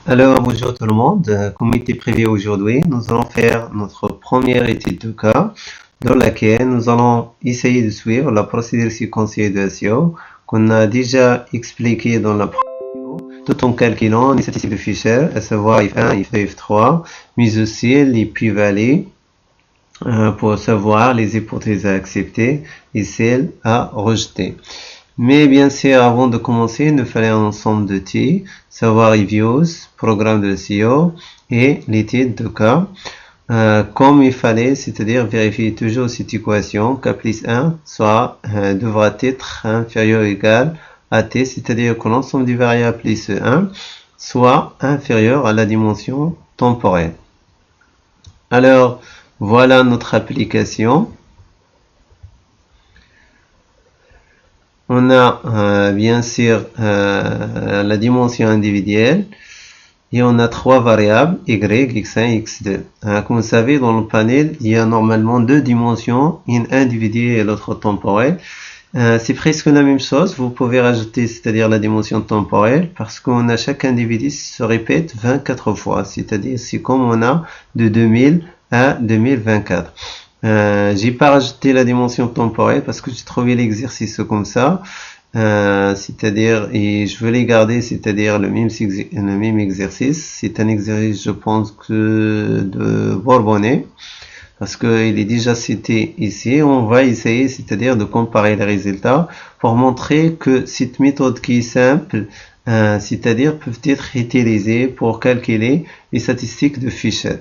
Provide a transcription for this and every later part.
Alors, bonjour tout le monde. Comme était prévu aujourd'hui, nous allons faire notre première étude de cas dans laquelle nous allons essayer de suivre la procédure séquentielle de SEO qu'on a déjà expliqué dans la première vidéo, tout en calculant les statistiques de Fisher, à savoir if1, if2, if3, mais aussi les plus-values pour savoir les hypothèses à accepter et celles à rejeter. Mais bien sûr, avant de commencer, il nous fallait un ensemble d'outils, savoir reviews, programme de SEO et l'étude de cas. Comme il fallait, c'est-à-dire vérifier toujours cette équation, k plus 1 devra être inférieur ou égal à t, c'est-à-dire que l'ensemble des variables plus 1 soit inférieur à la dimension temporelle. Alors, voilà notre application. On a bien sûr la dimension individuelle et on a trois variables y, x1, x2. Comme vous savez, dans le panel, il y a normalement deux dimensions, une individuelle et l'autre temporelle. C'est presque la même chose, vous pouvez rajouter, c'est-à-dire la dimension temporelle, parce qu'on a chaque individu se répète 24 fois, c'est-à-dire c'est comme on a de 2000 à 2024. J'ai pas rajouté la dimension temporelle parce que j'ai trouvé l'exercice comme ça, c'est-à-dire, et je veux les garder, c'est-à-dire le même exercice. C'est un exercice, je pense, que de Bourbonnais, parce qu'il est déjà cité ici. On va essayer, c'est-à-dire de comparer les résultats pour montrer que cette méthode qui est simple, c'est-à-dire peuvent être utilisées pour calculer les statistiques de Fisher.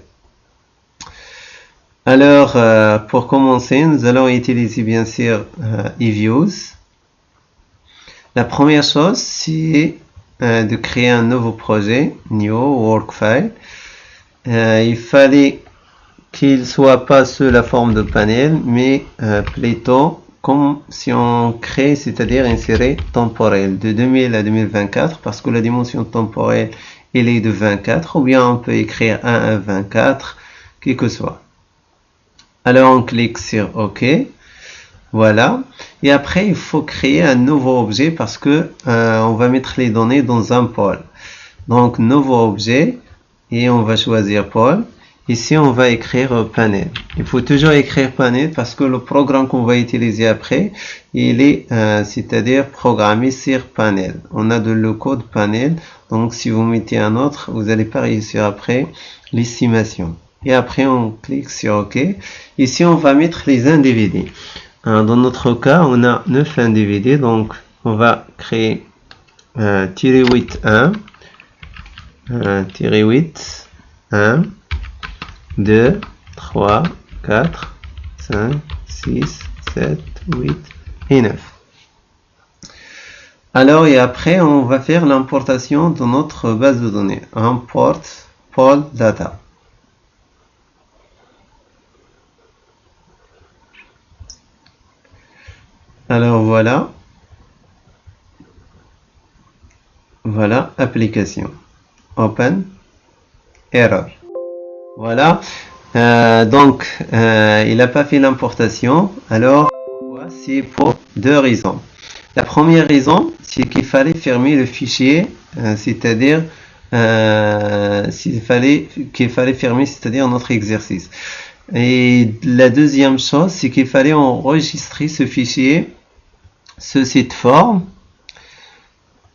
Alors, pour commencer, nous allons utiliser bien sûr eViews. La première chose, c'est de créer un nouveau projet, New Work File. Il fallait qu'il soit pas sous la forme de panel, mais plutôt comme si on crée, c'est-à-dire insérer temporel, de 2000 à 2024, parce que la dimension temporelle, elle est de 24, ou bien on peut écrire 1 à 24, quel que soit. Alors on clique sur OK, voilà, et après il faut créer un nouveau objet parce que on va mettre les données dans un pôle. Donc nouveau objet et on va choisir pôle. Ici on va écrire panel. Il faut toujours écrire panel parce que le programme qu'on va utiliser après, il est c'est-à-dire programmé sur panel. On a le code panel, donc si vous mettez un autre, vous n'allez pas réussir après l'estimation. Et après on clique sur OK. Ici on va mettre les individus. Dans notre cas on a 9 individus, donc on va créer tiret 8 1, tiret 8 1, 2, 3, 4, 5, 6, 7, 8 et 9. Alors et après on va faire l'importation de notre base de données. Import poll data. Alors voilà, application, open, error. Voilà, donc il n'a pas fait l'importation. Alors c'est pour deux raisons. La première raison, c'est qu'il fallait fermer le fichier, c'est-à-dire qu'il fallait fermer, c'est-à-dire notre exercice. Et la deuxième chose, c'est qu'il fallait enregistrer ce fichier sous cette forme.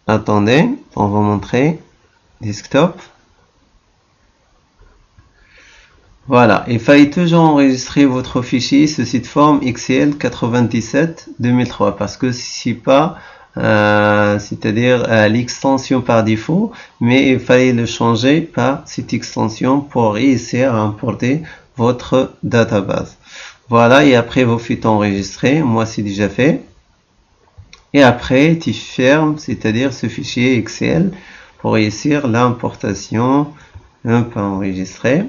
Attendez, on va montrer desktop. Voilà, il fallait toujours enregistrer votre fichier sous cette forme Excel 97-2003 parce que c'est pas, c'est-à-dire l'extension par défaut, mais il fallait le changer par cette extension pour réussir à importer votre database. Voilà, et après vous faites enregistrer, moi c'est déjà fait. Et après tu fermes, c'est-à-dire ce fichier Excel pour réussir l'importation, un peu enregistré.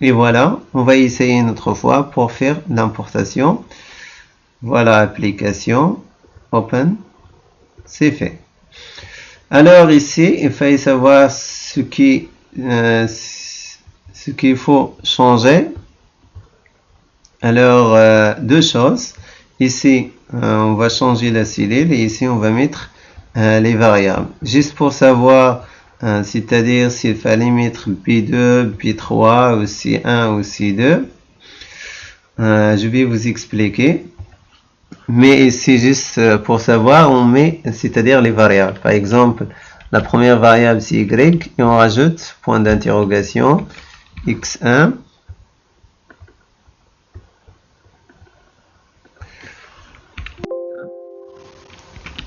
Et voilà, on va essayer une autre fois pour faire l'importation. Voilà, application, open, c'est fait. Alors ici, il fallait savoir ce qu'il faut changer. Alors, deux choses. Ici, on va changer la cellule et ici, on va mettre les variables. Juste pour savoir c'est-à-dire s'il fallait mettre B2, B3 ou C1 ou C2. Je vais vous expliquer. Mais c'est juste pour savoir, on met, c'est-à-dire les variables. Par exemple, la première variable c'est Y et on rajoute point d'interrogation X1.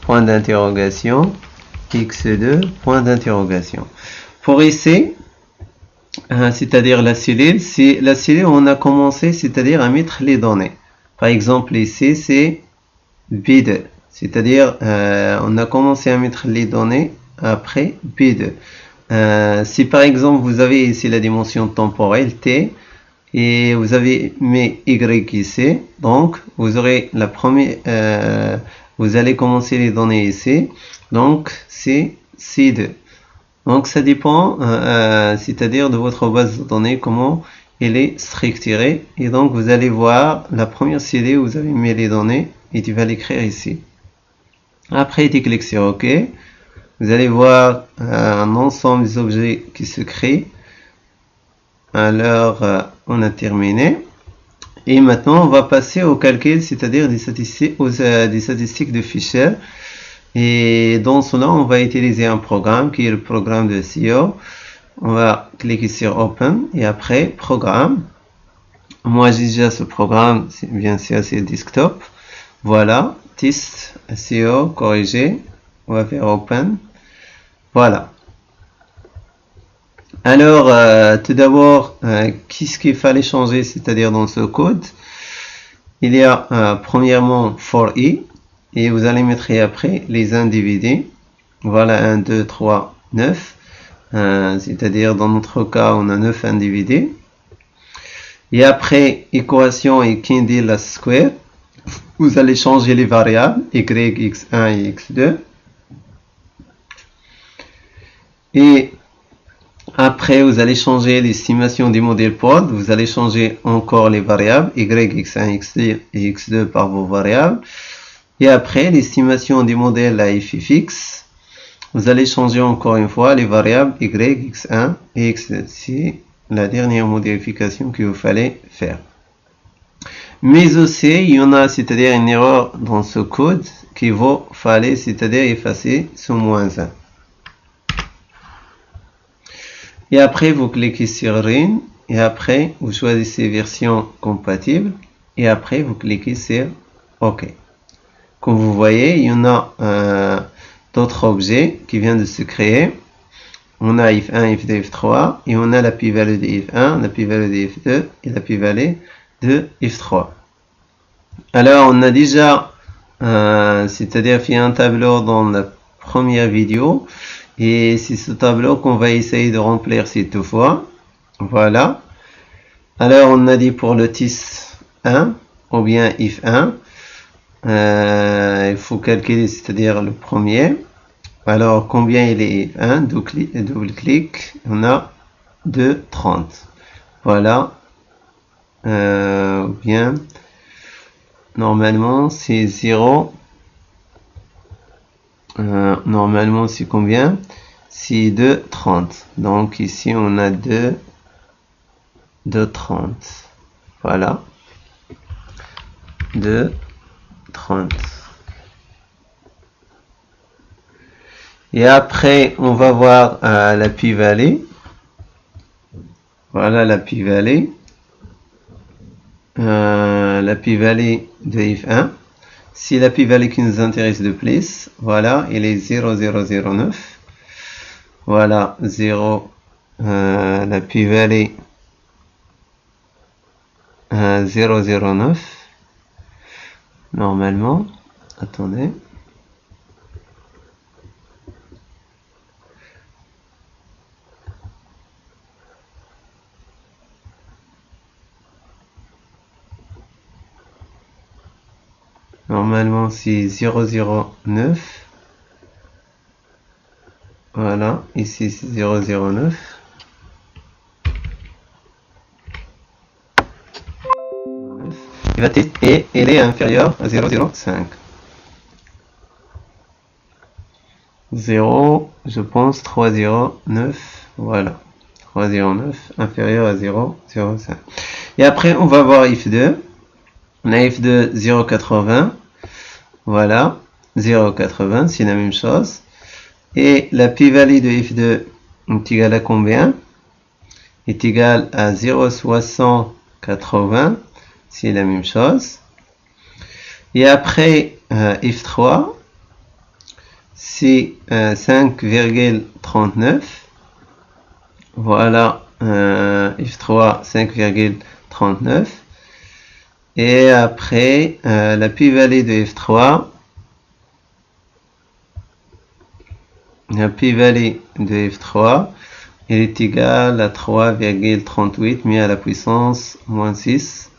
Point d'interrogation X2, point d'interrogation. Pour ici, c'est-à-dire la cellule, c'est la cellule où on a commencé, c'est-à-dire à mettre les données. Par exemple, ici, c'est B2, c'est-à-dire on a commencé à mettre les données après B2. Si par exemple vous avez ici la dimension temporelle T et vous avez mis Y ici, donc vous aurez la première, vous allez commencer les données ici, donc c'est C2. Donc ça dépend, c'est-à-dire de votre base de données, comment elle est structurée. Et donc vous allez voir la première CD où vous avez mis les données et tu vas l'écrire ici. Après tu cliques sur OK. Vous allez voir un ensemble des objets qui se créent. Alors on a terminé. Et maintenant on va passer au calcul, c'est-à-dire des statistiques, des statistiques de Fisher. Et dans cela, on va utiliser un programme qui est le programme de SEO. On va cliquer sur Open et après Programme. Moi, j'ai déjà ce programme, bien sûr, c'est Desktop. Voilà, Test SEO corrigé. On va faire Open. Voilà. Alors, tout d'abord, qu'est-ce qu'il fallait changer, c'est-à-dire dans ce code? Il y a premièrement for i. Et vous allez mettre après les individus. Voilà 1, 2, 3, 9. C'est-à-dire dans notre cas, on a 9 individus. Et après, équation et kindle la square. Vous allez changer les variables y, x1 et x2. Et après, vous allez changer l'estimation du modèle pod. Vous allez changer encore les variables y, x1, x2 et x2 par vos variables. Et après, l'estimation du modèle à FFX, vous allez changer encore une fois les variables y, x1 et x2. C'est la dernière modification qu'il vous fallait faire. Mais aussi, il y en a, c'est-à-dire une erreur dans ce code qu'il vous fallait, c'est-à-dire effacer ce -1. Et après, vous cliquez sur Run. Et après, vous choisissez version compatible. Et après, vous cliquez sur OK. Comme vous voyez, il y en a d'autres objets qui viennent de se créer. On a if1, if2, if3 et on a la p-value de if1, la p-value de if2 et la p-value de if3. Alors, on a déjà, c'est-à-dire fait un tableau dans la première vidéo et c'est ce tableau qu'on va essayer de remplir cette fois. Voilà. Alors, on a dit pour le test 1 ou bien if1. Il faut calculer, c'est-à-dire le premier. Alors, combien il est 1, double-clic, on a 2, 30. Voilà. Bien. Normalement, c'est 0. Normalement, c'est combien? C'est 2, 30. Donc, ici, on a 2, 30. Voilà. 2, 30. Et après, on va voir la p-value. Voilà la p-value. La p-value de if1. Si la p-value qui nous intéresse de plus, voilà, elle est 0,009. Voilà, 0, la p-value 0,09. Normalement, attendez. Normalement, c'est 009. Voilà, ici c'est 009. Et elle est inférieure à 0,05. 0, je pense 309, voilà. 309 inférieur à 0,05. Et après, on va voir if 2. On a if 2 0,80. Voilà, 0,80, c'est la même chose. Et la p-value de if 2 est égale à combien? Est égale à 0,680, c'est la même chose. Et après, if 3, c'est 5,39. Voilà, if 3, 5,39. Et après, la p-value de f3, la p-value de f3, elle est égale à 3,38 mis à la puissance moins 6.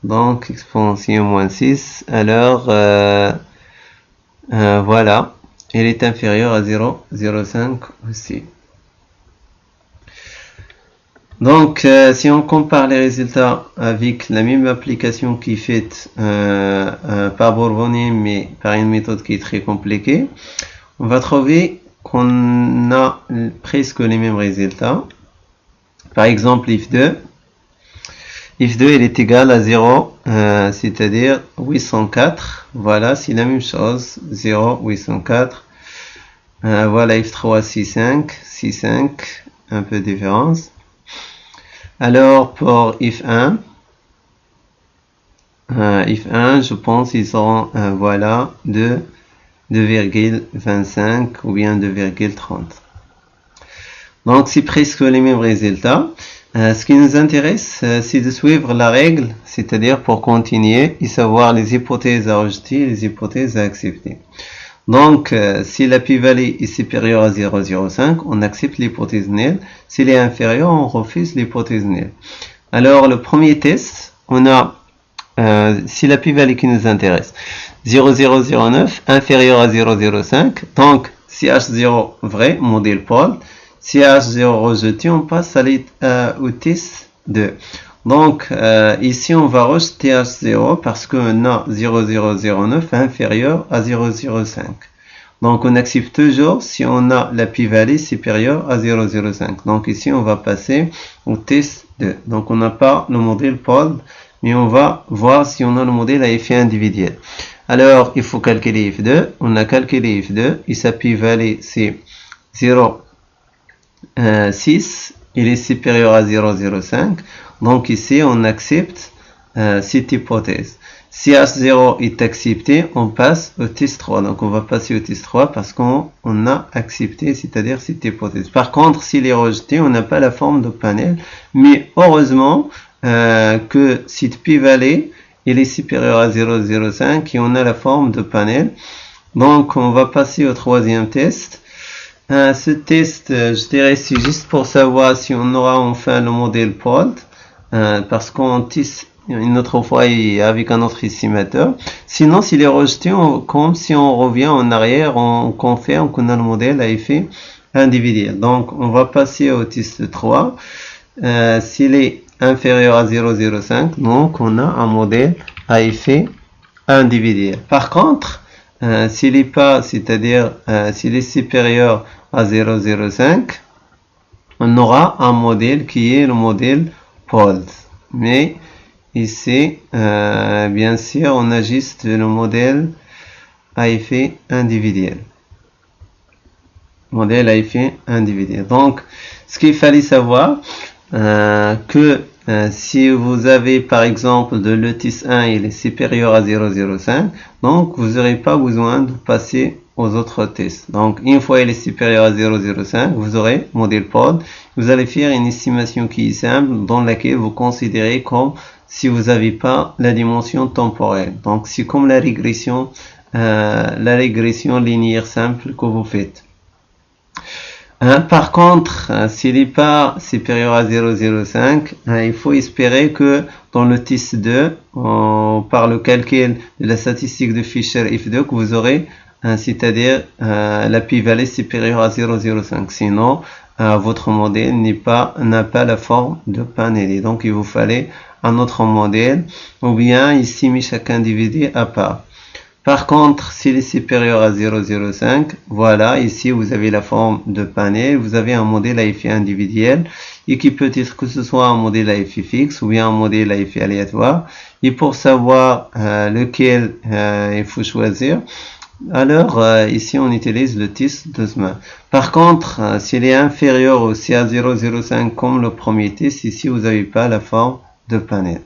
Donc, exponentielle moins 6. Alors, voilà, elle est inférieure à 0,05 aussi. Donc, si on compare les résultats avec la même application qui est faite par Borbonier, mais par une méthode qui est très compliquée, on va trouver qu'on a presque les mêmes résultats. Par exemple, if 2. If 2, elle est égale à 0, c'est-à-dire 804. Voilà, c'est la même chose. 0, 804. Voilà, if 3, 6,5. 6,5, un peu de différence. Alors, pour if 1, je pense qu'ils seront, voilà, 2,25 ou bien 2,30. Donc, c'est presque les mêmes résultats. Ce qui nous intéresse, c'est de suivre la règle, c'est-à-dire pour continuer et savoir les hypothèses à rejeter et les hypothèses à accepter. Donc, si la p-value est supérieure à 0,05, on accepte l'hypothèse nulle. S'il est inférieur, on refuse l'hypothèse nulle. Alors, le premier test, on a, si la p-value qui nous intéresse, 0,009 inférieur à 0,05. Donc, si H0 vrai, modèle pôle. Si H0 rejeté, on passe au test 2. Donc, ici, on va rejeter H0 parce qu'on a 0,009 inférieur à 0,05. Donc, on accepte toujours si on a la p-value supérieure à 0,05. Donc, ici, on va passer au test 2. Donc, on n'a pas le modèle pôle, mais on va voir si on a le modèle à effet individuel. Alors, il faut calculer f2. On a calculé f2 et sa p-value, c'est 0,6. Il est supérieur à 0,05. Donc ici, on accepte cette hypothèse. Si H0 est accepté, on passe au test 3. Donc on va passer au test 3 parce qu'on a accepté, c'est-à-dire cette hypothèse. Par contre, s'il est rejeté, on n'a pas la forme de panel. Mais heureusement que cette p-value, il est supérieur à 0,05 et on a la forme de panel. Donc on va passer au troisième test. Ce test, je dirais, c'est juste pour savoir si on aura enfin le modèle pôle. Parce qu'on teste une autre fois avec un autre estimateur. Sinon, s'il est rejeté, comme si on revient en arrière, on confirme qu'on a le modèle à effet individuel. Donc, on va passer au test 3. S'il est inférieur à 0,05, donc on a un modèle à effet individuel. Par contre, s'il n'est pas, c'est-à-dire s'il est supérieur à 0,05, on aura un modèle qui est le modèle pôle. Mais ici, bien sûr, on a juste le modèle à effet individuel. Modèle à effet individuel. Donc, ce qu'il fallait savoir, que si vous avez par exemple de l'ETIS 1, il est supérieur à 0,05, donc vous n'aurez pas besoin de passer aux autres tests. Donc, une fois il est supérieur à 0,05, vous aurez modèle pôle. Vous allez faire une estimation qui est simple, dans laquelle vous considérez comme si vous n'avez pas la dimension temporelle. Donc, c'est comme la régression linéaire simple que vous faites. Par contre, s'il n'est pas supérieur à 0,05, il faut espérer que dans le test 2, par le calcul de la statistique de Fisher F2, que vous aurez, c'est-à-dire la p-value supérieure à 0,05. Sinon, votre modèle n'a pas la forme de panel. Et donc, il vous fallait un autre modèle, ou bien estimer chaque individu à part. Par contre, s'il est supérieur à 0,05, voilà, ici vous avez la forme de panel, vous avez un modèle à effet individuel et qui peut être que ce soit un modèle à effet fixe ou bien un modèle à effet aléatoire. Et pour savoir lequel il faut choisir, alors ici on utilise le test de Zeeman. Par contre, s'il est inférieur aussi à 0,05 comme le premier test, ici vous n'avez pas la forme de panel.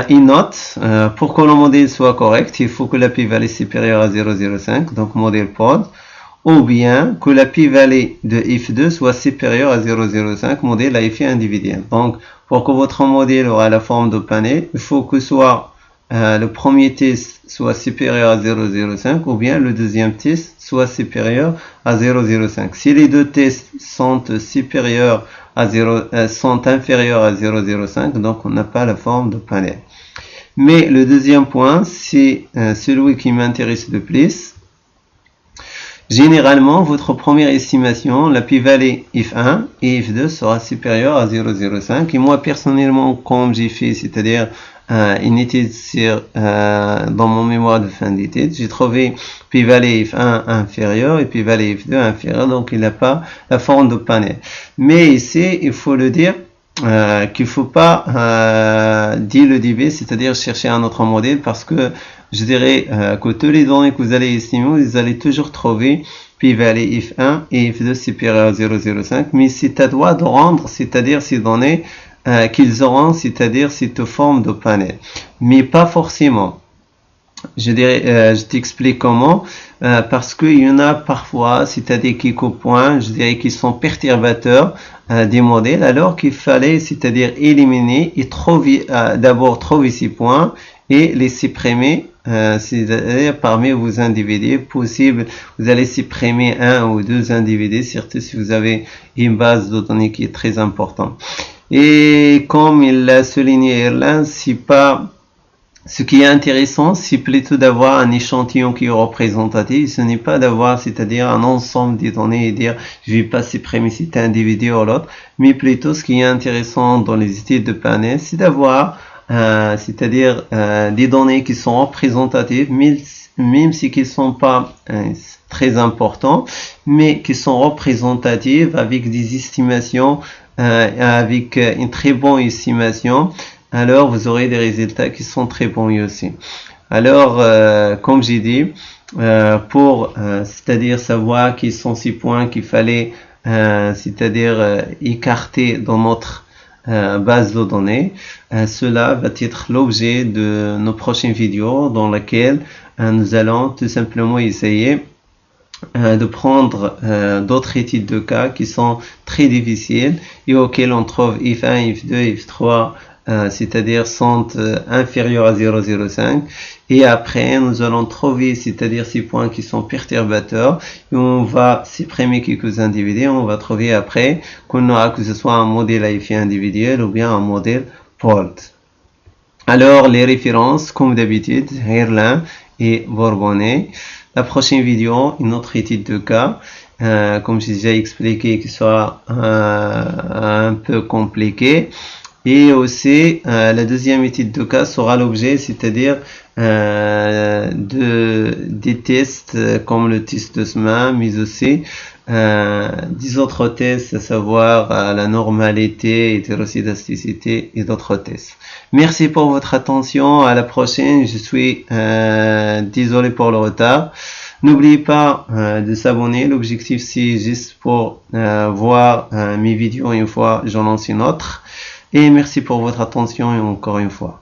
Il note, pour que le modèle soit correct, il faut que la p-value est supérieure à 0,05, donc modèle pod, ou bien que la p-value de if2 soit supérieure à 0,05, modèle à effet individuel. Donc, pour que votre modèle aura la forme de panel, il faut que soit le premier test soit supérieur à 0,05 ou bien le deuxième test soit supérieur à 0,05. Si les deux tests sont supérieurs à sont inférieurs à 0,05, donc on n'a pas la forme de panel. Mais le deuxième point, c'est celui qui m'intéresse le plus. Généralement, votre première estimation, la p-value if1 et if2 sera supérieure à 0,05. Et moi, personnellement, comme j'ai fait, c'est-à-dire une étude dans mon mémoire de fin d'étude, j'ai trouvé p-value if1 inférieur et p-value if2 inférieur, donc il n'a pas la forme de panel. Mais ici, il faut le dire, qu'il ne faut pas dire le DB, c'est-à-dire chercher un autre modèle, parce que je dirais que tous les données que vous allez estimer, vous allez toujours trouver p-value if1 et if2 supérieur à 0,05, mais c'est à toi de rendre, c'est-à-dire ces données qu'ils auront, c'est-à-dire cette forme de panel, mais pas forcément. Je dirais, je t'explique comment, parce qu'il y en a parfois, c'est-à-dire quelques points, je dirais, qui sont perturbateurs des modèles, alors qu'il fallait, c'est-à-dire éliminer et d'abord trouver ces points et les supprimer, c'est-à-dire parmi vos individus possibles, vous allez supprimer un ou deux individus, surtout si vous avez une base de données qui est très importante. Et comme il l'a souligné Erlang, c'est pas ce qui est intéressant, c'est plutôt d'avoir un échantillon qui est représentatif. Ce n'est pas d'avoir, c'est-à-dire un ensemble des données et dire je vais pas supprimer cet individu ou l'autre, mais plutôt ce qui est intéressant dans les études de panel, c'est d'avoir, c'est-à-dire des données qui sont représentatives, même si qui sont pas très importants, mais qui sont représentatives avec des estimations, avec une très bonne estimation. Alors vous aurez des résultats qui sont très bons aussi. Alors, comme j'ai dit, pour c'est-à-dire savoir quels sont ces points qu'il fallait c'est-à-dire écarter dans notre base de données, cela va être l'objet de nos prochaines vidéos dans lesquelles nous allons tout simplement essayer de prendre d'autres études de cas qui sont très difficiles et auxquelles on trouve if1, if2, if3, c'est-à-dire sont inférieurs à 0,05, et après nous allons trouver, c'est-à-dire ces points qui sont perturbateurs, et on va supprimer quelques individus, on va trouver après qu'on aura que ce soit un modèle à effet individuel ou bien un modèle POLT. Alors les références, comme d'habitude, Erlang et Bourbonnais. La prochaine vidéo, une autre étude de cas, comme j'ai déjà expliqué, qui sera un peu compliqué. Et aussi, la deuxième étude de cas sera l'objet, c'est-à-dire des tests comme le test de Zeeman, mais aussi des autres tests, à savoir la normalité, hétéroscédasticité et d'autres tests. Merci pour votre attention. À la prochaine. Je suis désolé pour le retard. N'oubliez pas de s'abonner. L'objectif, c'est juste pour voir mes vidéos une fois j'en lance une autre. Et merci pour votre attention et encore une fois.